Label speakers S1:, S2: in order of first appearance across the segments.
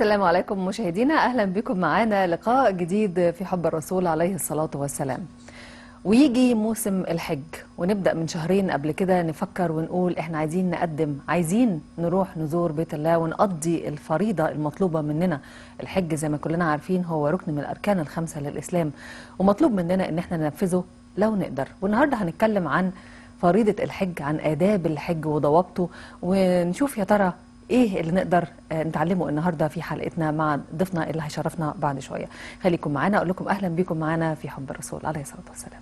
S1: السلام عليكم مشاهدينا، أهلا بكم معنا لقاء جديد في حب الرسول عليه الصلاة والسلام. ويجي موسم الحج ونبدأ من شهرين قبل كده نفكر ونقول احنا عايزين نروح نزور بيت الله ونقضي الفريضة المطلوبة مننا. الحج زي ما كلنا عارفين هو ركن من الأركان الخمسة للإسلام، ومطلوب مننا ان احنا ننفذه لو نقدر. والنهاردة هنتكلم عن فريضة الحج، عن آداب الحج وضوابطه، ونشوف يا ترى ايه اللي نقدر نتعلمه النهارده في حلقتنا مع ضيفنا اللي هيشرفنا بعد شويه. خليكم معانا، اقول لكم اهلا بكم معانا في حب الرسول عليه الصلاه والسلام.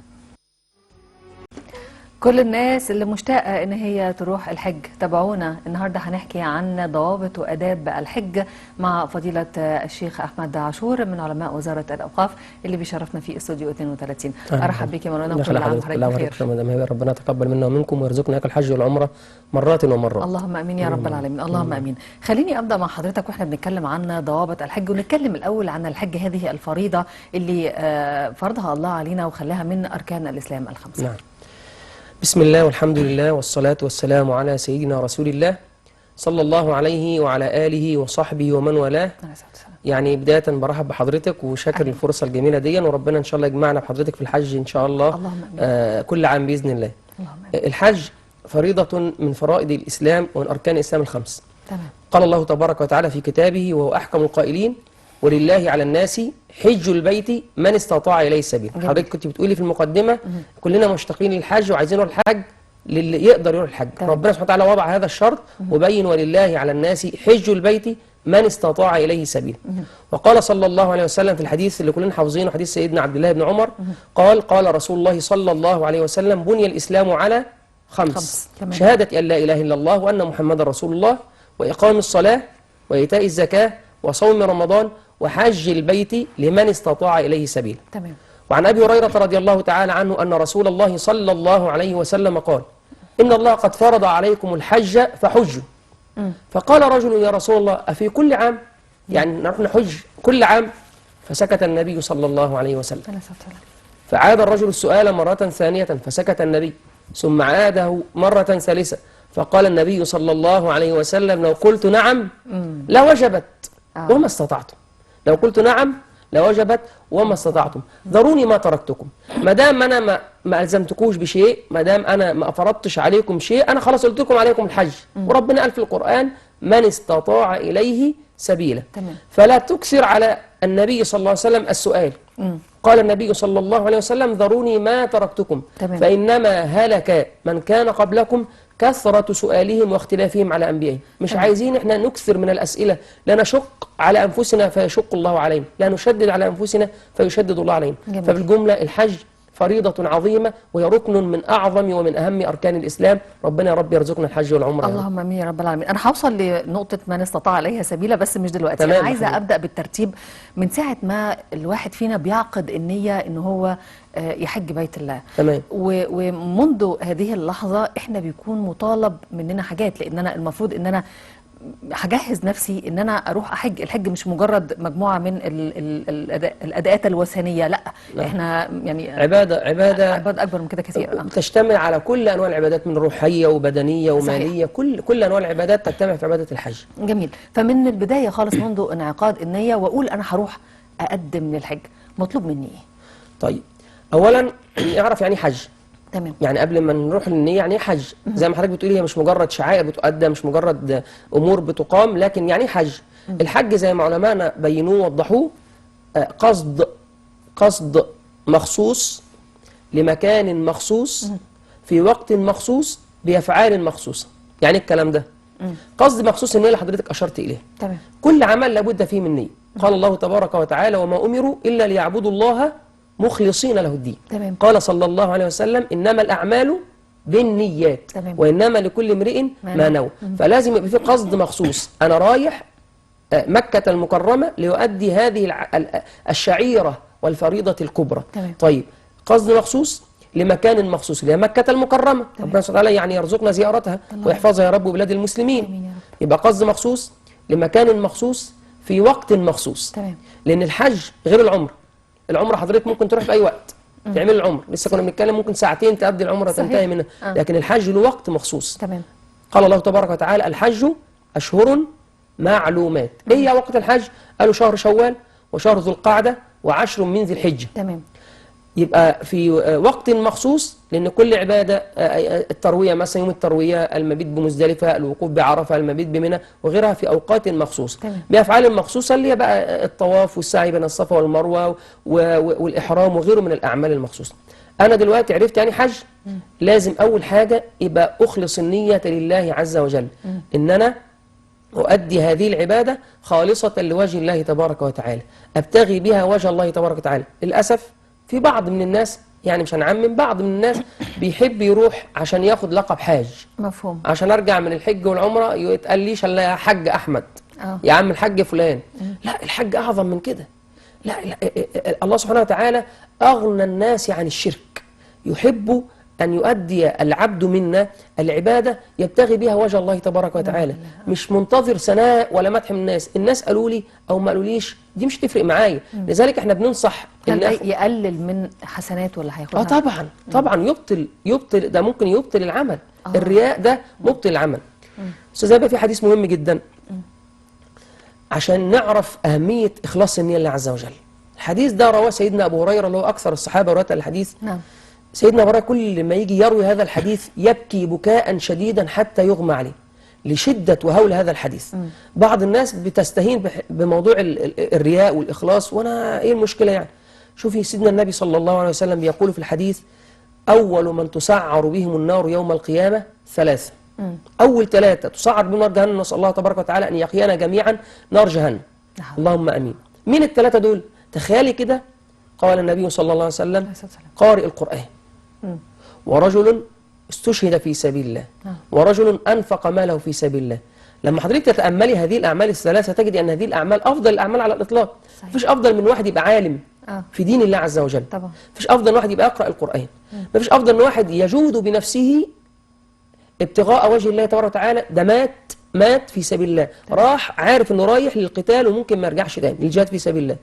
S1: كل الناس اللي مشتاقه ان هي تروح الحج تابعونا، النهارده هنحكي عن ضوابط واداب الحج مع فضيله الشيخ احمد عاشور من علماء وزاره الاوقاف اللي بيشرفنا في استوديو 32. ارحب بك يا مولانا وكل عام وحضرتك بخير.
S2: ربنا يتقبل منا ومنكم ويرزقنا اياك الحج والعمره مرات ومرات.
S1: اللهم امين يا رب العالمين، اللهم امين. خليني ابدا مع حضرتك واحنا بنتكلم عن ضوابط الحج، ونتكلم الاول عن الحج، هذه الفريضه اللي فرضها الله علينا وخلاها من اركان الاسلام الخمسه.
S2: نعم. بسم الله والحمد لله والصلاة والسلام على سيدنا رسول الله صلى الله عليه وعلى آله وصحبه ومن والاه. يعني بداية برحب بحضرتك وشاكر الفرصة الجميلة دي، وربنا إن شاء الله يجمعنا بحضرتك في الحج إن شاء الله.
S1: اللهم امين.
S2: كل عام بإذن الله. الحج فريضة من فرائض الإسلام ومن أركان الإسلام الخمس.
S1: تمام.
S2: قال الله تبارك وتعالى في كتابه وهو أحكم القائلين: ولله على الناس حج البيت من استطاع إليه سبيل. حضرتك كنت بتقولي في المقدمة كلنا مشتاقين للحج وعايزين نروح الحج للي يقدر يروح الحج. ربنا سبحانه وتعالى وضع هذا الشرط وبين: ولله على الناس حج البيت من استطاع إليه سبيل. وقال صلى الله عليه وسلم في الحديث اللي كلنا حافظينه، حديث سيدنا عبد الله بن عمر، قال رسول الله صلى الله عليه وسلم: بني الإسلام على خمس. شهادة أن لا إله إلا الله وأن محمد رسول الله، وإقام الصلاة، وإيتاء الزكاة، وصوم رمضان، وحج البيت لمن استطاع إليه سبيل.
S1: تمام.
S2: وعن أبي هريرة رضي الله تعالى عنه أن رسول الله صلى الله عليه وسلم قال: إن الله قد فرض عليكم الحج فحجوا. فقال رجل: يا رسول الله أفي كل عام؟ يعني نروح نحج كل عام؟ فسكت النبي صلى الله عليه وسلم. فعاد الرجل السؤال مرة ثانية فسكت النبي، ثم عاده مرة ثالثة فقال النبي صلى الله عليه وسلم: لو قلت نعم لوجبت وما استطعتم. لو قلت نعم لوجبت وما استطعتم، ذروني ما تركتكم. ما دام انا ما الزمتكوش بشيء، ما دام انا ما فرضتش عليكم شيء، انا خلاص قلت لكم عليكم الحج. وربنا قال في القرآن: من استطاع اليه سبيلا.
S1: تمام.
S2: فلا تكثر على النبي صلى الله عليه وسلم السؤال. قال النبي صلى الله عليه وسلم: ذروني ما تركتكم.
S1: تمام.
S2: فإنما هلك من كان قبلكم كثرة سؤالهم واختلافهم على أنبيائهم. مش عايزين احنا نكثر من الأسئلة، لا نشق على أنفسنا فيشق الله علينا، لا نشدد على أنفسنا فيشدد الله علينا. فبالجملة الحج فريضة عظيمة وهي ركن من أعظم ومن أهم أركان الإسلام. ربنا يا رب يرزقنا الحج والعمرة.
S1: اللهم امين يا رب العالمين. انا هوصل لنقطة من استطاع اليها سبيلا بس مش دلوقتي.
S2: تمام.
S1: انا عايزة ابدأ بالترتيب من ساعة ما الواحد فينا بيعقد النية ان هو يحج بيت الله.
S2: تمام.
S1: ومنذ هذه اللحظة احنا بيكون مطالب مننا حاجات، لان انا المفروض ان انا هجهز نفسي ان انا اروح احج. الحج مش مجرد مجموعه من الاداءات الوثنيه، لا. احنا يعني عباده اكبر من كده كثير.
S2: تشتمل على كل انواع العبادات من روحيه وبدنيه وماليه. صحيح. كل انواع العبادات تجتمع في عباده الحج.
S1: جميل. فمن البدايه خالص منذ انعقاد النيه واقول انا هروح اقدم للحج، مطلوب مني ايه؟
S2: طيب، اولا اعرف يعني حج.
S1: تمام.
S2: يعني قبل ما نروح للنية يعني حج، زي ما حضرتك بتقولي هي مش مجرد شعائر بتؤدى، مش مجرد امور بتقام، لكن يعني حج. الحج زي ما علماءنا بينوه ووضحوه قصد مخصوص لمكان مخصوص في وقت مخصوص بافعال مخصوصه. يعني الكلام ده قصد مخصوص النية اللي حضرتك اشرت اليه.
S1: تمام.
S2: كل عمل لابد فيه من نية. قال الله تبارك وتعالى: وما امروا الا ليعبدوا الله مخلصين له الدين.
S1: تمام.
S2: قال صلى الله عليه وسلم: إنما الأعمال بالنيات.
S1: تمام.
S2: وإنما لكل امرئ ما نوى. فلازم يبقى في قصد مخصوص. أنا رايح مكة المكرمة ليؤدي هذه الشعيرة والفريضة الكبرى.
S1: تمام.
S2: طيب، قصد مخصوص لمكان مخصوص اللي هي مكة المكرمة. ربنا سبحانه وتعالى يعني يرزقنا زيارتها ويحفظها يا رب بلاد المسلمين. يبقى قصد مخصوص لمكان مخصوص في وقت مخصوص.
S1: تمام.
S2: لأن الحج غير العمرة. العمرة حضرتك ممكن تروح في أي وقت تعمل العمرة، لسه كنا بنتكلم ممكن ساعتين تقضي العمرة تنتهي منها. لكن الحج له وقت مخصوص.
S1: تمام.
S2: قال الله تبارك وتعالى: الحج أشهر معلومات. ايه هي وقت الحج؟ قالوا شهر شوال وشهر ذو القعدة وعشر من ذي الحجة.
S1: تمام.
S2: يبقى في وقت مخصوص، لأن كل عبادة التروية مثلا يوم التروية، المبيت بمزدلفة، الوقوف بعرفة، المبيت بمنى وغيرها في أوقات مخصوصة بأفعال مخصوصة اللي هي بقى الطواف والسعي بين الصفا والمروة والإحرام وغيره من الأعمال المخصوصة. أنا دلوقتي عرفت يعني حج، لازم أول حاجة يبقى أخلص النية لله عز وجل، إن أنا أؤدي هذه العبادة خالصة لوجه الله تبارك وتعالى، أبتغي بها وجه الله تبارك وتعالى. للأسف في بعض من الناس، يعني مش هنعمم، بعض من الناس بيحب يروح عشان ياخد لقب حاج.
S1: مفهوم.
S2: عشان أرجع من الحج والعمرة يتقال ليش إلا يا حج أحمد، يا عم الحج فلان. لا، الحج أعظم من كده. لا, الله سبحانه وتعالى أغنى الناس عن الشرك، يحب أن يؤدي العبد منا العبادة يبتغي بها وجه الله تبارك وتعالى، مش منتظر ثناء ولا مدح من الناس. الناس قالوا لي أو ما قالوليش دي مش تفرق معايا. لذلك احنا بننصح
S1: هل يقلل من حسنات ولا هياخدها؟
S2: طبعا يبطل ده، ممكن يبطل العمل. الرياء ده مبطل العمل. أستاذ هبة، في حديث مهم جدا عشان نعرف أهمية إخلاص النية لله عز وجل. الحديث ده رواه سيدنا أبو هريرة اللي هو أكثر الصحابة رواية الحديث.
S1: نعم.
S2: سيدنا أبو هريرة كل ما يجي يروي هذا الحديث يبكي بكاء شديدا حتى يغمى عليه لشدة وهول هذا الحديث. بعض الناس بتستهين بموضوع الرياء والإخلاص، وأنا إيه المشكلة يعني؟ شوفي سيدنا النبي صلى الله عليه وسلم بيقول في الحديث: أول من تسعر بهم النار يوم القيامة ثلاثة. أول ثلاثة تسعر بهم نار جهنم، نسأل الله تبارك وتعالى أن يقينا جميعا نار جهنم. اللهم أمين. مين الثلاثة دول؟ تخيلي كده، قال النبي صلى الله عليه وسلم: قارئ القرآن، ورجل استشهد في سبيل الله، ورجل أنفق ماله في سبيل الله. لما حضرتك تتأملي هذه الأعمال الثلاثة تجد أن هذه الأعمال أفضل الأعمال على الإطلاق. مفيش أفضل من واحد يبقى عالم في دين الله عز وجل. مفيش أفضل من واحد يبقى يقرأ القرآن. مفيش أفضل من واحد يجود بنفسه ابتغاء وجه الله تبارك وتعالى. ده مات في سبيل الله، راح عارف انه رايح للقتال وممكن ما يرجعش تاني للجهاد في سبيل الله،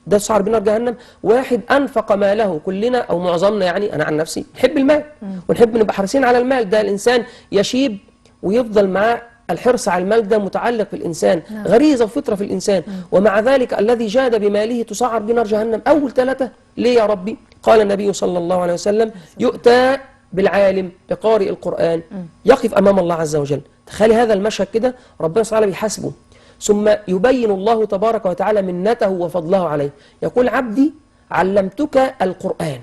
S2: ده سعر بنار جهنم. واحد أنفق ماله، كلنا أو معظمنا يعني أنا عن نفسي نحب المال ونحب نبقى حريصين على المال. ده الإنسان يشيب ويفضل معاه الحرص على المال، ده متعلق في الإنسان، غريزة وفطرة في الإنسان. ومع ذلك الذي جاد بماله تسعر بنار جهنم. أول ثلاثة ليه يا ربي؟ قال النبي صلى الله عليه وسلم: يؤتى بالعالم بقارئ القرآن يقف أمام الله عز وجل. تخيلي هذا المشهد كده، ربنا سبحانه وتعالى بيحاسبه، ثم يبين الله تبارك وتعالى منته وفضله عليه. يقول: عبدي علمتك القرآن،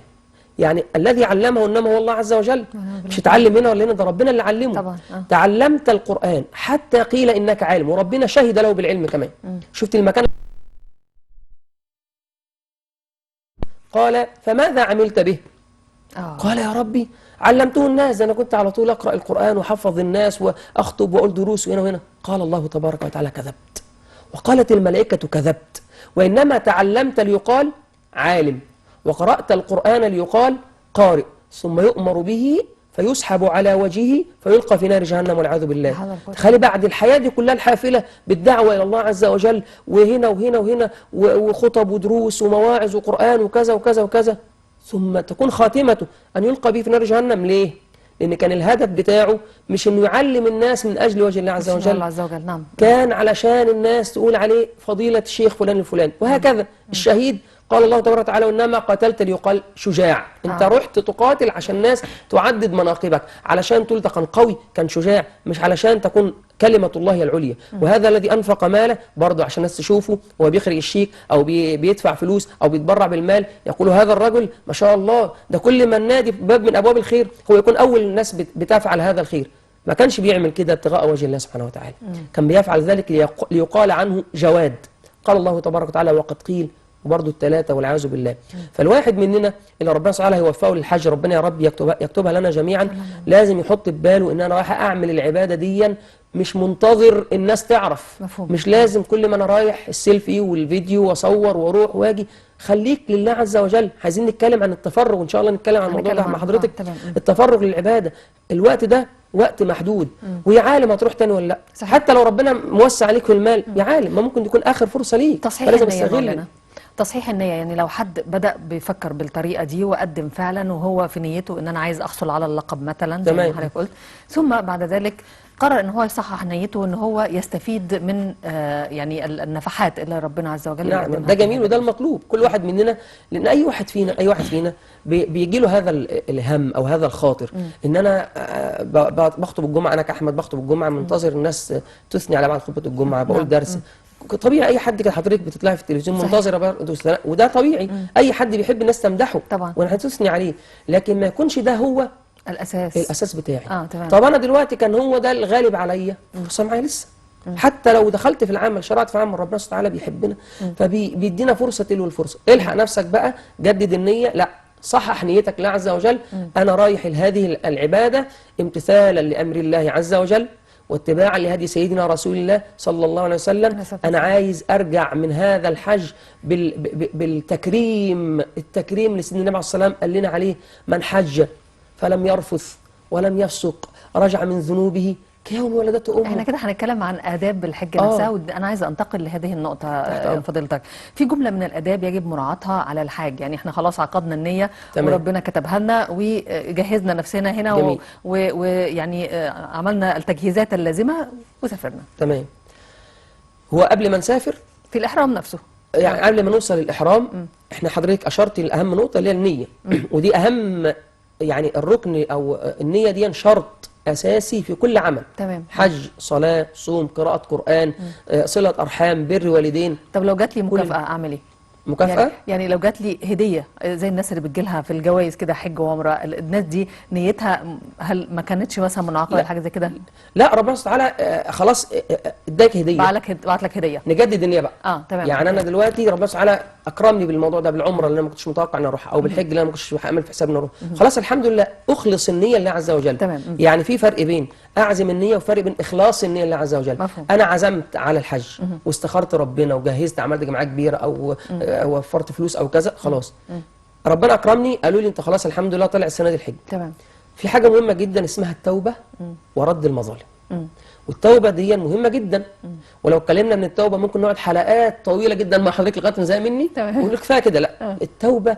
S2: يعني الذي علمه إنما هو الله عز وجل، مش اتعلم هنا ولا هنا، ده ربنا اللي علمه طبعا. تعلمت القرآن حتى قيل إنك عالم، وربنا شهد له بالعلم كمان. شفت المكان؟ قال: فماذا عملت به؟ قال: يا ربي علمته الناس، أنا كنت على طول أقرأ القرآن وحفظ الناس وأخطب وأقول دروس وهنا وهنا. قال الله تبارك وتعالى: كذبت. وقالت الملائكة: كذبت، وإنما تعلمت ليقال عالم، وقرأت القرآن ليقال قارئ، ثم يؤمر به فيسحب على وجهه فيلقى في نار جهنم والعياذ بالله. تخيلي بعد الحياة دي كلها الحافلة بالدعوة إلى الله عز وجل، وهنا وهنا وهنا وخطب ودروس ومواعظ وقرآن وكذا وكذا وكذا، ثم تكون خاتمته أن يلقى به في نار جهنم. ليه؟ لأن كان الهدف بتاعه مش إنه يعلم الناس من أجل وجه الله عز وجل،
S1: نعم.
S2: كان علشان الناس تقول عليه فضيلة الشيخ فلان الفلاني. وهكذا الشهيد قال الله تبارك وتعالى: وإنما قتلت ليقال شجاع. أنت رحت تقاتل عشان الناس تعدد مناقبك، علشان تقول ده كان قوي كان شجاع، مش علشان تكون كلمة الله العليا. وهذا الذي أنفق ماله برضه عشان الناس تشوفه وهو بيخرج الشيك أو بيدفع فلوس أو بيتبرع بالمال، يقولوا هذا الرجل ما شاء الله، ده كل من نادي باب من أبواب الخير هو يكون أول الناس بتفعل هذا الخير. ما كانش بيعمل كده ابتغاء وجه الله سبحانه وتعالى، كان بيفعل ذلك ليقال عنه جواد. قال الله تبارك وتعالى: وقد قيل، وبرضه الثلاثة والعياذ بالله. فالواحد مننا اللي ربنا سبحانه هيوفقه للحج، ربنا يا رب يكتبها لنا جميعا، لازم يحط بباله ان انا رايح اعمل العبادة دي مش منتظر الناس تعرف. مش لازم كل ما انا رايح السيلفي والفيديو واصور واروح واجي. خليك لله عز وجل. عايزين نتكلم عن التفرغ، وان شاء الله نتكلم عن الموضوع ده مع حضرتك. التفرغ للعبادة، الوقت ده وقت محدود، ويا عالم هتروح تاني ولا لا. حتى لو ربنا موسع عليك في المال، يا عالم ما ممكن تكون اخر فرصة ليك،
S1: فلازم استغل. تصحيح النية، يعني لو حد بدأ بيفكر بالطريقة دي وقدم فعلا وهو في نيته ان انا عايز احصل على اللقب مثلا زي ما
S2: تمام.
S1: حضرتك قلت، ثم بعد ذلك قرر ان هو يصحح نيته ان هو يستفيد من يعني النفحات اللي ربنا عز وجل
S2: نعم،
S1: بيقدمها
S2: ده
S1: في
S2: جميل
S1: هذا
S2: وده
S1: الموسم.
S2: المطلوب. كل واحد مننا، لان اي واحد فينا بيجي له هذا الهم او هذا الخاطر، ان انا بخطب الجمعه، انا كاحمد بخطب الجمعه منتظر الناس تثني على بعض خطبه الجمعه، بقول
S1: نعم.
S2: درس. طبيعي اي حد كده، حضرتك بتطلعي في التلفزيون
S1: صحيح.
S2: منتظره برضه، وده طبيعي. اي حد بيحب الناس تمدحه
S1: طبعا.
S2: وانا هتثني عليه، لكن ما يكونش ده هو
S1: الاساس.
S2: الاساس بتاعي.
S1: تمام.
S2: طب انا دلوقتي كان هو ده الغالب عليا، فرصه معايا لسه. حتى لو دخلت في العمل، شرعت في عمل، ربنا سبحانه وتعالى بيحبنا فبيدينا فرصه تلو الفرصه. الحق نفسك بقى، جدد النيه، لا صحح نيتك لله عز وجل. انا رايح لهذه العباده امتثالا لامر الله عز وجل واتباعا لهدي سيدنا رسول الله صلى الله عليه وسلم. انا عايز ارجع من هذا الحج التكريم اللي سيدنا النبي عليه الصلاه والسلام قال لنا عليه: من حج فلم يرفث ولم يفسق رجع من ذنوبه كيوم ولدته امه.
S1: احنا كده هنتكلم عن آداب الحج نفسها، وانا عايزه انتقل لهذه النقطه. فضيلتك، في جمله من الآداب يجب مراعاتها على الحاج، يعني احنا خلاص عقدنا النية وربنا كتبها لنا وجهزنا نفسنا هنا ويعني عملنا التجهيزات اللازمه وسافرنا.
S2: تمام. هو قبل ما نسافر
S1: في الإحرام نفسه،
S2: يعني قبل ما نوصل للإحرام، احنا حضرتك أشرت لأهم نقطة اللي هي النية. ودي أهم، يعني الركن أو النية دي شرط أساسي في كل عمل.
S1: تمام.
S2: حج، صلاة، صوم، قراءة قرآن، صلة أرحام، بر والدين.
S1: طب لو جات لي مكافأة أعمل إيه؟
S2: مكافأة؟
S1: يعني لو جات لي هدية زي الناس اللي بتجيلها في الجوائز كده، حج وعمرة، الناس دي نيتها هل ما كانتش مثلا منعقدة لحاجة زي كده؟
S2: لا، ربنا سبحانه وتعالى خلاص اداك هدية،
S1: بعت لك هدية.
S2: نجدد النية بقى.
S1: تمام.
S2: يعني أنا دلوقتي ربنا سبحانه وتعالى أكرمني بالموضوع ده، بالعمرة اللي أنا ما كنتش متوقع إن أروحها، أو بالحج اللي أنا ما كنتش عامل في حساب إن أروح. خلاص الحمد لله، أخلص النية لله عز وجل.
S1: تمام.
S2: يعني في فرق بين أعزم النية وفرق بين إخلاص النية لله عز وجل.
S1: مفهوم.
S2: أنا عزمت على الحج واستخرت ربنا وجهزت، عملت جمعية كبيرة أو وفرت فلوس أو كذا، خلاص ربنا أكرمني، قالوا لي أنت خلاص الحمد لله طلع السنة دي الحج.
S1: تمام.
S2: في حاجة مهمة جدا اسمها التوبة ورد المظالم. والتوبة دي مهمة جدا. ولو اتكلمنا من التوبة ممكن نقعد حلقات طويلة جدا مع حضرتك لغاية ما زهق مني ونقول كفاية كده. لا، التوبة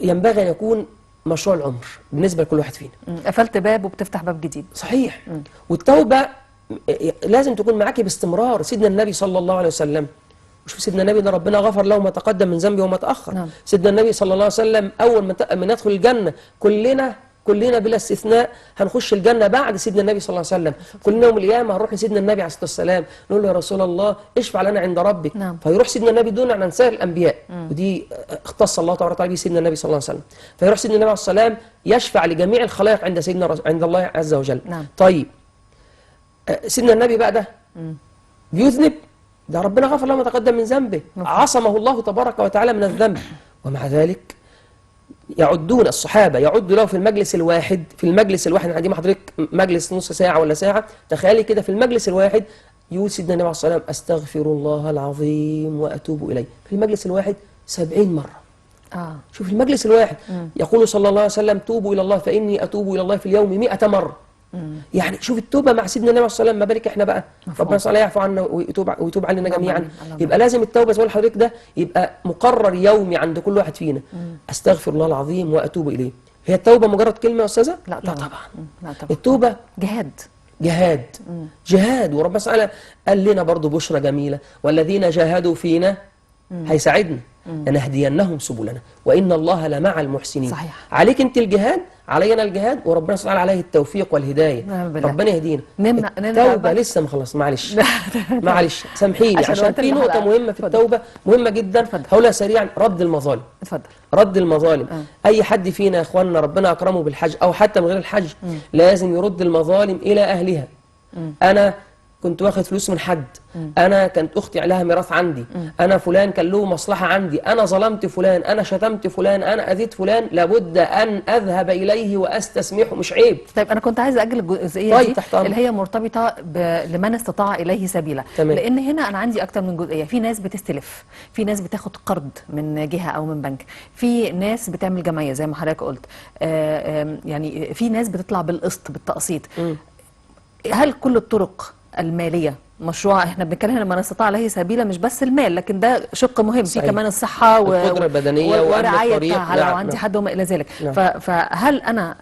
S2: ينبغي أن يكون مشروع العمر بالنسبة لكل واحد فينا.
S1: قفلت باب وبتفتح باب جديد.
S2: صحيح. والتوبة لازم تكون معاكي باستمرار. سيدنا النبي صلى الله عليه وسلم، شوف سيدنا النبي ده ربنا غفر له ما تقدم من ذنبه وما تأخر.
S1: نعم.
S2: سيدنا النبي صلى الله عليه وسلم أول ما ندخل الجنة كلنا بلا استثناء هنخش الجنة بعد سيدنا النبي صلى الله عليه وسلم. كلنا يوم القيامة هنروح لسيدنا النبي عليه الصلاة والسلام نقول له: يا رسول الله اشفع لنا عند ربك.
S1: نعم.
S2: فيروح سيدنا النبي دون عن سائر الأنبياء، ودي اختص الله تبارك وتعالى به سيدنا النبي صلى الله عليه وسلم. فيروح سيدنا النبي عليه الصلاة والسلام يشفع لجميع الخلائق عند الله عز وجل.
S1: نعم.
S2: طيب سيدنا النبي بقى ده بيذنب، ده ربنا غفر له ما تقدم من ذنبه، عصمه الله تبارك وتعالى من الذنب، ومع ذلك يعدون الصحابة يعد له في المجلس الواحد عندي مع حضرتك مجلس نص ساعة ولا ساعة، تخيلي كده في المجلس الواحد يقول سيدنا النبي عليه الصلاة والسلام: أستغفر الله العظيم وأتوب إليه. في المجلس الواحد 70 مرة. شوف المجلس الواحد يقول صلى الله عليه وسلم: توبوا إلى الله فإني أتوب إلى الله في اليوم 100 مرة. يعني شوف التوبة مع سيدنا النبي عليه الصلاة والسلام، ما بالك احنا بقى، ربنا صلى يعفو عنا ويتوب علينا جميعا. يبقى لازم التوبة زي ما حضرتك ده يبقى مقرر يومي عند كل واحد فينا. أستغفر الله العظيم وأتوب إليه. هي التوبة مجرد كلمة يا أستاذة؟
S1: لا طبعا.
S2: لا طبعا. التوبة جهاد. وربنا سبحانه قال لنا برضو بشرى جميلة: والذين جاهدوا فينا هيساعدنا لنهدينهم سبلنا وإن الله لمع المحسنين.
S1: صحيح.
S2: عليك أنت الجهاد، علينا الجهاد، وربنا سبحانه عليه التوفيق والهداية. ربنا يهدينا. التوبة لسه ما خلص، معلش سامحيني عشان في نقطة مهمة في التوبة مهمة جدا هقولها سريعا: رد المظالم.
S1: اتفضل.
S2: رد المظالم. أي حد فينا يا إخواننا ربنا أكرمه بالحج أو حتى من غير الحج لازم يرد المظالم إلى أهلها. أنا كنت واخد فلوس من حد، أنا كانت أختي لها ميراث عندي، أنا فلان كان له مصلحة عندي، أنا ظلمت فلان، أنا شتمت فلان، أنا أذيت فلان، لابد أن أذهب إليه وأستسمحه، مش عيب.
S1: طيب أنا كنت عايزة أجل الجزئية دي اللي هي مرتبطة لمن استطاع إليه سبيلا. لأن هنا أنا عندي أكتر من جزئية. في ناس بتستلف، في ناس بتاخد قرض من جهة أو من بنك، في ناس بتعمل جمعية زي ما حضرتك قلت، يعني في ناس بتطلع بالقسط بالتقسيط. هل كل الطرق المالية، مشروع احنا بنتكلم هنا من استطاع عليه سبيلا، مش بس المال، لكن ده شق مهم في
S2: صحيح.
S1: كمان الصحة
S2: القدرة البدنية وأمن
S1: ورعاية
S2: الطريق.
S1: لو
S2: نعم،
S1: عندي
S2: نعم.
S1: حد وما إلى ذلك.
S2: نعم.
S1: فهل أنا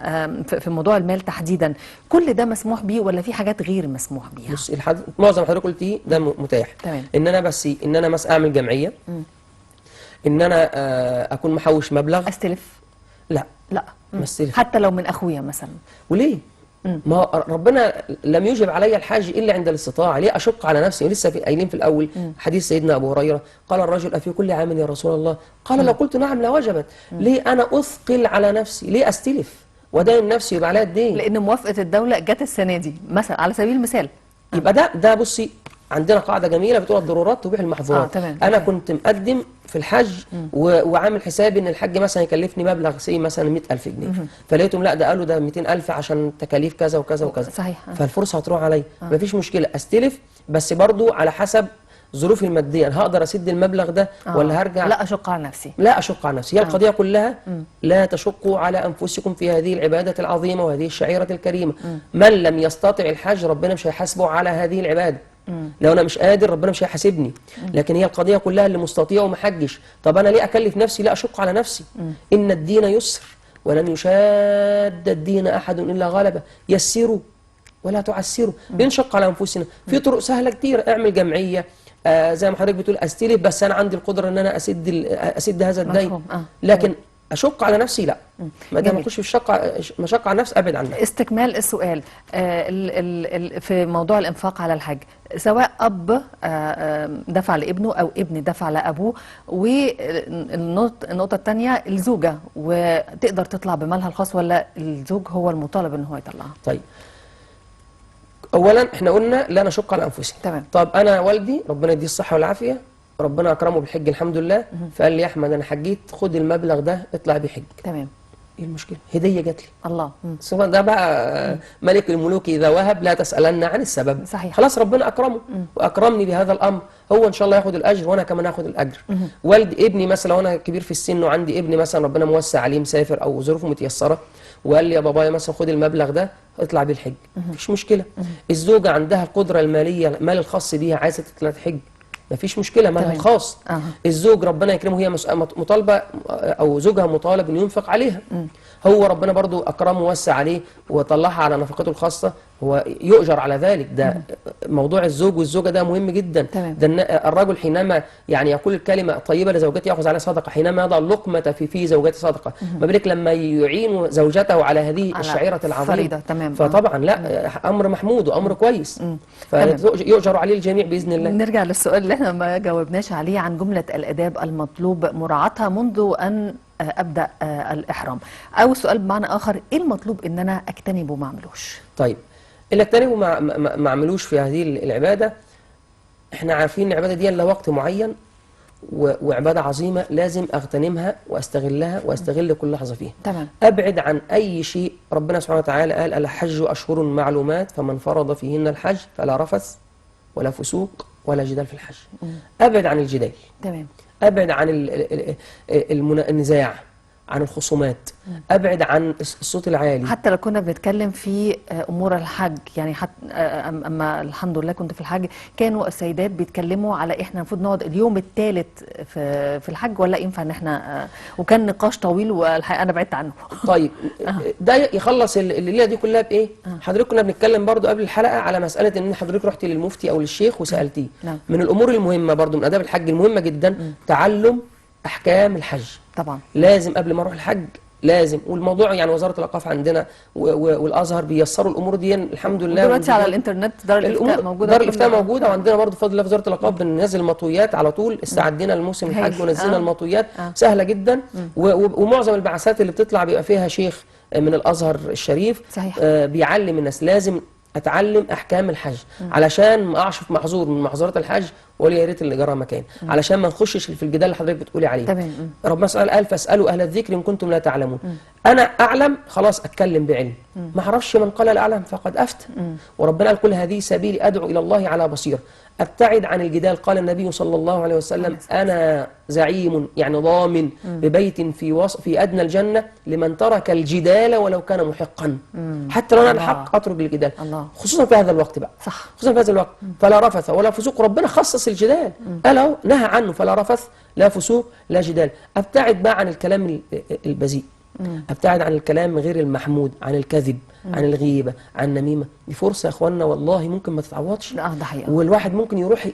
S1: في موضوع المال تحديدا كل ده مسموح بيه ولا في حاجات غير مسموح بيها؟
S2: بص، معظم حضرتك قلتيه ده متاح.
S1: تمام.
S2: ان انا مثلا اعمل جمعيه، ان انا اكون محوش مبلغ.
S1: أستلف؟
S2: لا،
S1: لا.
S2: ما استلف.
S1: حتى لو من أخويا مثلا؟
S2: وليه؟ ما هو ربنا لم يجب علي الحاج الا عند الاستطاعه، ليه اشق على نفسي؟ ولسه قايلين في الاول حديث سيدنا ابو هريره، قال الرجل افي كل عام يا رسول الله؟ قال لو قلت نعم لوجبت. ليه انا اثقل على نفسي؟ ليه استلف وداين نفسي يبقى عليا الدين؟
S1: لأن موافقة الدولة جت السنة دي مثلا على سبيل المثال.
S2: يبقى ده بصي، عندنا قاعده جميله بتقول الضرورات تبيح المحظورات.
S1: تمام.
S2: انا كنت مقدم في الحج وعامل حسابي ان الحج مثلا يكلفني مبلغ مثلا 100,000 جنيه، فلقيتهم لا ده قالوا ده 200,000 عشان تكاليف كذا وكذا وكذا.
S1: صحيح.
S2: فالفرصه هتروح عليا. مفيش مشكله استلف، بس برضو على حسب ظروفي الماديه، هقدر اسد المبلغ ده ولا هرجع؟
S1: لا أشق على نفسي.
S2: لا اشق على نفسي. هي القضيه كلها لا تشقوا على انفسكم في هذه العباده العظيمه وهذه الشعيره الكريمه. من لم يستطع الحج ربنا مش هيحاسبه على هذه العباده. لو انا مش قادر ربنا مش هيحاسبني. لكن هي القضيه كلها اللي مستطيع وما حجش، طب انا ليه اكلف نفسي؟ لا اشق على نفسي. ان الدين يسر ولن يشاد الدين احد الا غلبه، يسروا ولا تعسروا. ننشق على انفسنا في طرق سهله كتير. اعمل جمعيه، زي ما حضرتك بتقول استلف، بس انا عندي القدره ان انا اسد هذا الدين. لكن اشق على نفسي لا. ما دام اخش في مشقه على نفسي ابعد عنها.
S1: استكمال السؤال، في موضوع الانفاق على الحج، سواء اب دفع لابنه او ابن دفع لابوه، والنقطه الثانيه الزوجه وتقدر تطلع بمالها الخاص ولا الزوج هو المطالب ان هو يطلعها؟
S2: طيب، اولا احنا قلنا لا نشق على انفسنا.
S1: تمام.
S2: طب انا والدي ربنا يديه الصحه والعافيه، ربنا اكرمه بالحج الحمد لله، فقال لي يا احمد انا حجيت، خد المبلغ ده اطلع بيه حج.
S1: تمام.
S2: ايه المشكله؟ هديه جات لي.
S1: الله.
S2: سبحان ده بقى ملك الملوك اذا وهب لا تسالن عن السبب.
S1: صحيح.
S2: خلاص ربنا اكرمه واكرمني بهذا الامر، هو ان شاء الله ياخد الاجر وانا كمان هاخد الاجر. والد ابني مثلا، وانا كبير في السن وعندي ابني مثلا ربنا موسع عليه مسافر او ظروفه متيسره، وقال لي يا بابايا مثلا خد المبلغ ده اطلع بيه الحج، مفيش مشكله. الزوجه عندها القدره الماليه، المال الخاص بيها، عايزه تطلع الحج، مفيش مشكله، مالها الخاص. الزوج ربنا يكرمه، هي مطالبه او زوجها مطالب انه ينفق عليها. هو ربنا برضو اكرمه ووسع عليه وطلعها على نفقته الخاصه، هو يؤجر على ذلك. ده موضوع الزوج والزوجه ده مهم جدا. ده الرجل حينما يعني يقول الكلمه طيبه لزوجته ياخذ عليها صدقه، حينما يضع اللقمه في زوجته صدقه، ما بالك لما يعين زوجته على هذه الشعيره العظيمه.
S1: تمام.
S2: فطبعا لا، امر محمود وامر كويس، فيؤجر عليه الجميع باذن الله.
S1: نرجع للسؤال اللي احنا ما جاوبناش عليه عن جمله الاداب المطلوب مراعاتها منذ ان ابدا الاحرام، او السؤال بمعنى اخر، ايه المطلوب ان انا اجتنبه وما اعملوش؟
S2: طيب، اللي اجتنبه ما اعملوش في هذه العباده، احنا عارفين ان العباده دي لها وقت معين وعباده عظيمه لازم اغتنمها واستغلها واستغل كل لحظه فيها.
S1: تمام.
S2: ابعد عن اي شيء. ربنا سبحانه وتعالى قال الحج اشهر معلومات فمن فرض فيهن الحج فلا رفث ولا فسوق ولا جدال في الحج. ابعد عن الجدال.
S1: تمام.
S2: ابعد عن النزاع، عن الخصومات، ابعد عن الصوت العالي.
S1: حتى لو كنا بنتكلم في امور الحج، يعني حتى اما الحمد لله كنت في الحج، كانوا السيدات بيتكلموا على احنا المفروض نقعد اليوم الثالث في الحج ولا ينفع ان احنا، وكان نقاش طويل والحقيقه انا بعدت عنه.
S2: طيب ده يخلص الليله دي كلها بايه؟ حضرتك كنا بنتكلم برضو قبل الحلقه على مساله ان حضرتك رحت للمفتي او للشيخ وسالتيه.
S1: نعم.
S2: من الامور المهمه برضو من اداب الحج المهمه جدا تعلم احكام الحج.
S1: طبعا
S2: لازم قبل ما اروح الحج لازم، والموضوع يعني وزاره الاوقاف عندنا والازهر بيسروا الامور دي الحمد لله.
S1: دلوقتي على الانترنت دار الافتاء موجوده،
S2: دار الافتاء موجوده، وعندنا برضه بفضل الله في وزاره الاوقاف بننزل مطويات على طول. استعدينا لموسم الحج ونزلنا المطويات سهله جدا. ومعظم البعثات اللي بتطلع بيبقى فيها شيخ من الازهر الشريف.
S1: صحيح.
S2: بيعلم الناس. لازم اتعلم احكام الحج علشان ما اقعش في محظور من محظورات الحج، ولا يا ريت اللي جرى مكان، علشان ما نخشش في الجدال اللي حضرتك بتقولي عليه.
S1: تمام.
S2: ربنا قال فاسالوا اهل الذكر ان كنتم لا تعلمون. انا اعلم خلاص اتكلم بعلم، ما اعرفش من قال لا اعلم فقد افتى. وربنا قال كل هذه سبيلي ادعو الى الله على بصيره. ابتعد عن الجدال. قال النبي صلى الله عليه وسلم انا زعيم يعني ضامن ببيت في ادنى الجنه لمن ترك الجدال ولو كان محقا. حتى لو انا الحق اترك الجدال. خصوصا في هذا الوقت بقى.
S1: صح.
S2: خصوصا في هذا الوقت. فلا رفث ولا فسوق. ربنا خصص الجدال، قال اهو نهى عنه، فلا رفث لا فسوق لا جدال. ابتعد بقى عن الكلام البذيء، ابتعد عن الكلام غير المحمود، عن الكذب، عن الغيبه، عن النميمه. دي فرصه يا اخوانا والله ممكن ما تتعوضش.
S1: ده حقيقة.
S2: والواحد ممكن يروح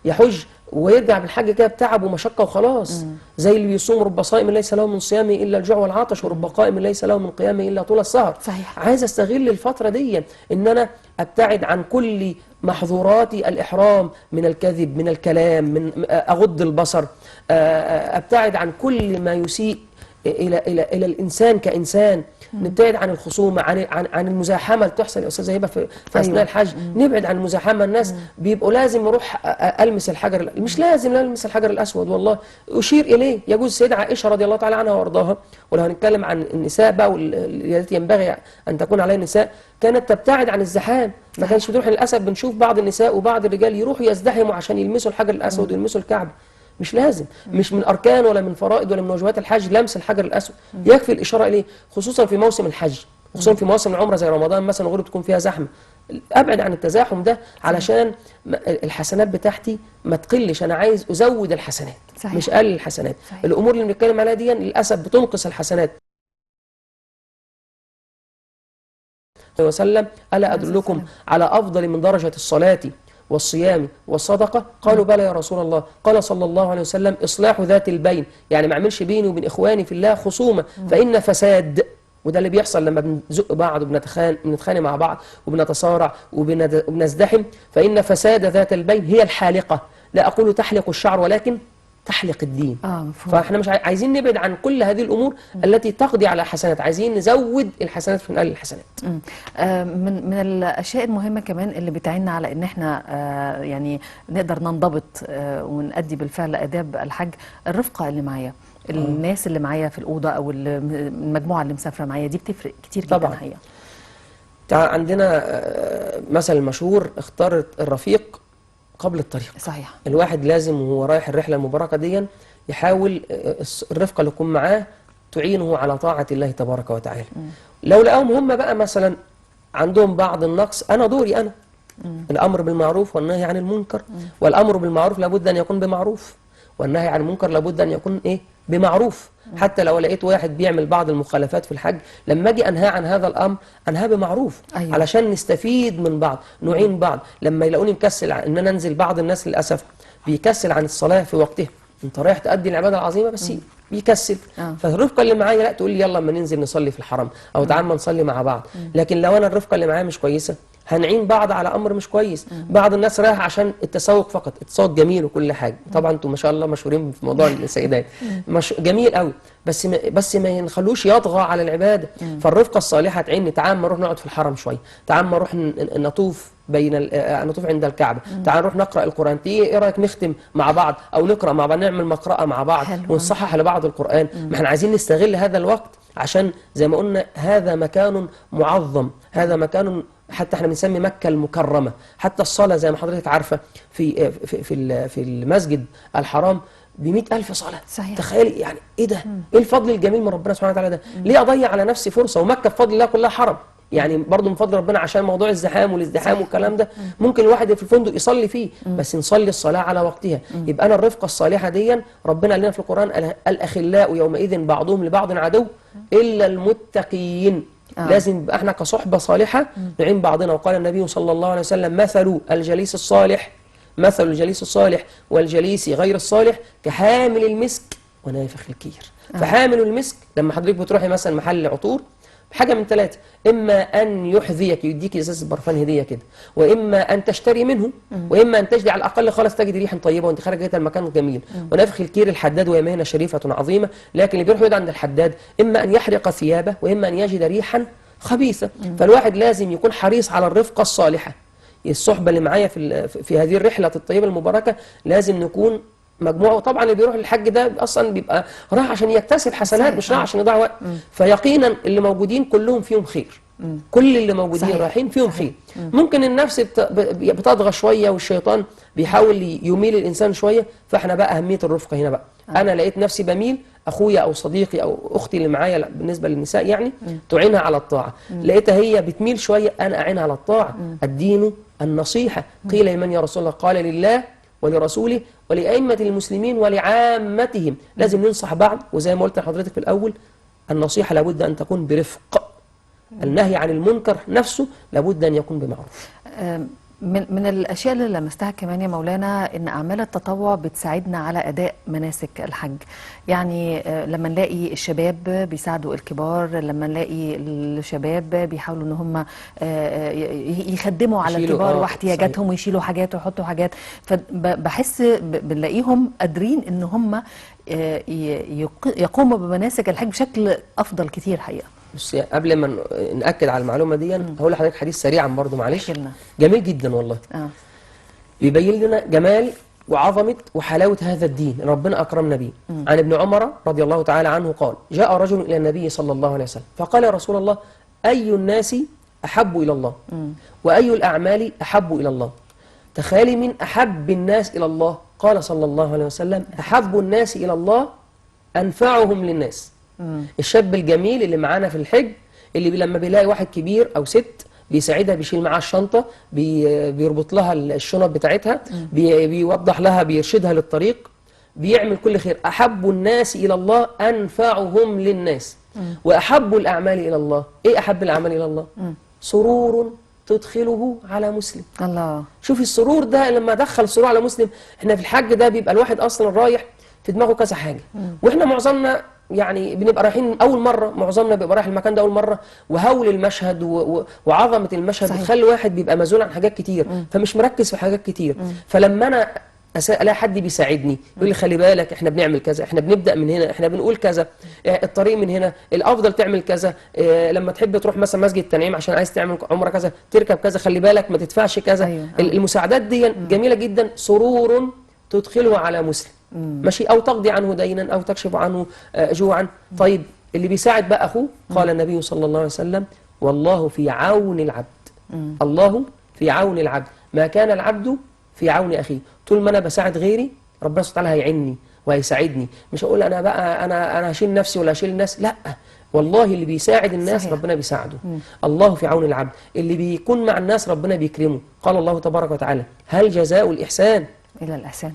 S2: يحج ويرجع بالحج كده بتعب ومشقه وخلاص. زي اللي بيصوم رب صائم ليس له من صيامه الا الجوع والعطش، ورب قائم ليس له من قيامه الا طول السهر.
S1: صحيح.
S2: عايز استغل الفتره دي ان انا ابتعد عن كل محظورات الإحرام من الكذب، من الكلام، من أغض البصر، أبتعد عن كل ما يسيء إلى الإنسان كإنسان. نبتعد عن الخصومة، عن المزاحمة اللي بتحصل يا أستاذة هبة في أثناء الحج. نبعد عن المزاحمة. الناس بيبقوا لازم أروح ألمس الحجر، مش لازم ألمس الحجر الأسود والله، أشير إليه. يجوز السيدة عائشة رضي الله تعالى عنها وأرضاها، ولو هنتكلم عن النساء بقى والتي ينبغي أن تكون عليها النساء، كانت تبتعد عن الزحام. ما كانش بتروح. للأسف بنشوف بعض النساء وبعض الرجال يروحوا يزدحموا عشان يلمسوا الحجر الأسود ويلمسوا الكعبة. مش لازم، مش من أركان ولا من فرائض ولا من واجبات الحج لمس الحجر الأسود. يكفي الإشارة إليه، خصوصا في موسم الحج، خصوصا في مواسم العمرة زي رمضان مثلا وغيره بتكون فيها زحمة. أبعد عن التزاحم ده علشان الحسنات بتاعتي ما تقلش. أنا عايز أزود الحسنات. صحيح. مش أقلل الحسنات. صحيح. الأمور اللي بنتكلم عليها دي للأسف بتنقص الحسنات. وسلم ألا أدلكم على أفضل من درجة الصلاة والصيام والصدقة؟ قالوا بلى يا رسول الله. قال صلى الله عليه وسلم إصلاح ذات البين، يعني ما أعملش بيني وبين إخواني في الله خصومة، فإن فساد، وده اللي بيحصل لما بنزق بعض وبنتخانق مع بعض وبنتصارع وبنزدحم، فإن فساد ذات البين هي الحالقة. لا أقول تحلق الشعر ولكن تحلق الدين. فاحنا مش عايزين نبعد عن كل هذه الامور التي تقضي على حسنات، عايزين نزود الحسنات في نقل الحسنات.
S1: من الاشياء المهمه كمان اللي بتعيننا على ان احنا يعني نقدر ننضبط ونؤدي بالفعل اداب الحج، الرفقه اللي معايا، الناس اللي معايا في الاوضه او المجموعه اللي مسافره معايا، دي بتفرق كتير جدا الحقيقه.
S2: عندنا مثل مشهور، اختار الرفيق قبل الطريق.
S1: صحيح.
S2: الواحد لازم وهو رايح الرحلة المباركة دي يحاول الرفقة اللي تكون معاه تعينه على طاعة الله تبارك وتعالى. لو لقاهم هم بقى مثلا عندهم بعض النقص، أنا دوري أنا الأمر بالمعروف والنهي عن المنكر. والأمر بالمعروف لابد أن يكون بمعروف، والنهي عن المنكر لابد أن يكون بمعروف. حتى لو لقيت واحد بيعمل بعض المخالفات في الحج، لما أجي أنهى عن هذا الأمر أنهى بمعروف. أيوة. علشان نستفيد من بعض، نعين بعض. لما يلاقوني مكسل إن أنا أنزل، بعض الناس للأسف بيكسل عن الصلاة في وقتها. أنت رايح تؤدي العبادة العظيمة بس بيكسل. فالرفقة اللي معايا لا تقول لي يلا اما ننزل نصلي في الحرم، أو تعال ما نصلي مع بعض. لكن لو أنا الرفقة اللي معايا مش كويسة، هنعين بعض على امر مش كويس. بعض الناس رايح عشان التسوق فقط، التسوق جميل وكل حاجه، طبعا انتم ما شاء الله مشهورين في موضوع السيدات، جميل قوي، بس ما نخلوش يطغى على العباده. فالرفقه الصالحه تعين، تعال ما نروح نقعد في الحرم شويه، تعال ما نروح نطوف نطوف عند الكعبه، تعال نروح نقرا القران، ايه رايك نختم مع بعض او نقرا مع بعض، نعمل مقرأة مع بعض ونصحح لبعض القران. ما احنا عايزين نستغل هذا الوقت، عشان زي ما قلنا هذا مكان معظم، هذا مكان حتى احنا بنسمي مكة المكرمة. حتى الصلاة زي ما حضرتك عارفة في المسجد الحرام ب100,000 صلاة.
S1: صحيح.
S2: تخيلي يعني ايه ده؟ ايه الفضل الجميل من ربنا سبحانه وتعالى ده؟ ليه اضيع على نفسي فرصة؟ ومكة بفضل الله كلها حرم، يعني برضه من فضل ربنا، عشان موضوع الزحام والازدحام والكلام ده ممكن الواحد في الفندق يصلي فيه، بس نصلي الصلاة على وقتها. يبقى أنا الرفقة الصالحة دي ربنا قال لنا في القرآن الأخلاء يومئذ بعضهم لبعض عدو إلا المتقين. لازم يبقى احنا كصحبة صالحة نعين بعضنا. وقال النبي صلى الله عليه وسلم مثل الجليس الصالح والجليس غير الصالح كحامل المسك ونافخ الكير. فحامل المسك لما حضرتك بتروحي مثلا محل عطور، حاجة من ثلاثة: إما أن يحذيك، يديك إزازة برفان هدية كده، وإما أن تشتري منه، وإما أن تجدي على الأقل خالص تجد ريحا طيبة وأنت خارج جيت المكان جميل. ونفخ الكير الحداد وهي مهنة شريفة عظيمة، لكن اللي بيروح يقعد عند الحداد إما أن يحرق ثيابه وإما أن يجد ريحا خبيثة. فالواحد لازم يكون حريص على الرفقة الصالحة. الصحبة اللي معايا في هذه الرحلة الطيبة المباركة لازم نكون مجموعه. طبعا اللي بيروح للحج ده اصلا بيبقى راح عشان يكتسب حسنات،
S1: صحيح.
S2: مش راح عشان يضيع وقت. فيقينا اللي موجودين كلهم فيهم خير، كل اللي موجودين
S1: صحيح.
S2: رايحين فيهم
S1: صحيح.
S2: خير. ممكن النفس بتطغى شويه، والشيطان بيحاول يميل الانسان شويه، فاحنا بقى اهميه الرفقه هنا بقى. انا لقيت نفسي بميل، اخويا او صديقي او اختي اللي معايا بالنسبه للنساء يعني تعينها على الطاعه، لقيتها هي بتميل شويه، انا اعينها على الطاعه. الدين النصيحه. قيل لمن يا رسول الله؟ قال لله ولرسوله ولأئمة المسلمين ولعامتهم. لازم ننصح بعض، وزي ما قلت لحضرتك في الأول، النصيحة لابد أن تكون برفق. النهي عن المنكر نفسه لابد أن يكون بمعروف.
S1: من الأشياء اللي لمستها كمان يا مولانا إن أعمال التطوع بتساعدنا على أداء مناسك الحج. يعني لما نلاقي الشباب بيساعدوا الكبار، لما نلاقي الشباب بيحاولوا إن هم يخدموا على الكبار واحتياجاتهم، ويشيلوا حاجات ويحطوا حاجات، فبحس بنلاقيهم قادرين إن هم يقوموا بمناسك الحج بشكل أفضل كتير حقيقة.
S2: بس قبل ما نأكد على المعلومة دي هقول لحضرتك حديث سريعا برضو معلش، جميل جدا والله. بيبين لنا جمال وعظمة وحلاوة هذا الدين ربنا أكرمنا به. عن ابن عمر رضي الله تعالى عنه قال: جاء رجل إلى النبي صلى الله عليه وسلم فقال: يا رسول الله، أي الناس أحب إلى الله؟ وأي الأعمال أحب إلى الله؟ تخيلي من أحب الناس إلى الله. قال صلى الله عليه وسلم: أحب الناس إلى الله أنفعهم للناس. الشاب الجميل اللي معانا في الحج، اللي لما بيلاقي واحد كبير أو ست بيساعدها، بيشيل معاها الشنطة، بيربط لها الشنط بتاعتها، بيوضح لها، بيرشدها للطريق، بيعمل كل خير. أحب الناس إلى الله أنفعهم للناس. وأحب الأعمال إلى الله، إيه أحب الأعمال إلى الله؟ سرور تدخله على مسلم.
S1: الله.
S2: شوفي السرور ده، لما دخل سرور على مسلم. احنا في الحج ده بيبقى الواحد أصلا رايح في دماغه كذا حاجة، واحنا معظمنا يعني بنبقى رايحين أول مرة، معظمنا بيبقى رايح المكان ده أول مرة، وهول المشهد وعظمة المشهد بتخلي الواحد بيبقى مذهول عن حاجات كتير، فمش مركز في حاجات كتير. فلما أنا الاقي حد بيساعدني يقول لي خلي بالك احنا بنعمل كذا، احنا بنبدا من هنا، احنا بنقول كذا، الطريق من هنا، الافضل تعمل كذا، لما تحب تروح مثلا مسجد التنعيم عشان عايز تعمل عمره كذا، تركب كذا، خلي بالك ما تدفعش كذا.
S1: أيوة.
S2: المساعدات دي جميله جدا. سرور تدخله على مسلم، ماشي، او تقضي عنه دينا او تكشف عنه جوعا. طيب اللي بيساعد بقى اخوه، قال النبي صلى الله عليه وسلم: والله في عون العبد. الله في عون العبد، ما كان العبد في عون اخيه. طول ما انا بساعد غيري ربنا سبحانه وتعالى هيعني وهيساعدني. مش هقول انا بقى انا هشيل نفسي ولا هشيل الناس، لا، والله اللي بيساعد الناس صحيح. ربنا بيساعده. الله في عون العبد. اللي بيكون مع الناس ربنا بيكرمه. قال الله تبارك وتعالى: هل جزاء الإحسان
S1: إلى الإحسان؟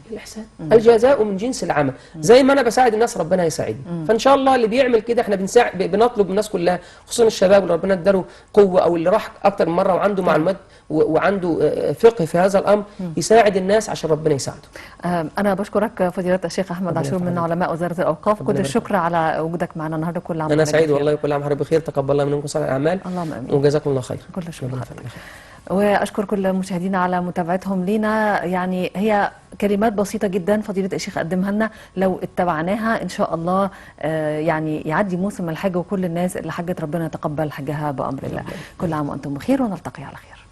S2: الجزاء من جنس العمل. زي ما أنا بساعد الناس ربنا هيساعدني. فإن شاء الله اللي بيعمل كده احنا بنطلب من الناس كلها، خصوصا الشباب اللي ربنا اداله قوة أو اللي راح أكتر من مرة وعنده معلومات وعنده فقه في هذا الأمر، يساعد الناس عشان ربنا يساعده.
S1: أنا بشكرك فضيلة الشيخ أحمد عاشور من علماء وزارة الأوقاف. كل الشكر على وجودك معنا النهارده. كل عام
S2: أنا سعيد والله، كل عام وحضرتك بخير. تقبل الله منكم صالح الأعمال.
S1: اللهم آمين.
S2: وجزاكم الله خير.
S1: كل الشكر. وأشكر كل مشاهدينا على متابعتهم لينا. يعني هي كلمات بسيطة جدا فضيلة الشيخ قدمها لنا، لو اتبعناها إن شاء الله يعني يعدي موسم الحج، وكل الناس اللي حجت ربنا يتقبل حجها بأمر الله. كل عام وأنتم بخير، ونلتقي على خير.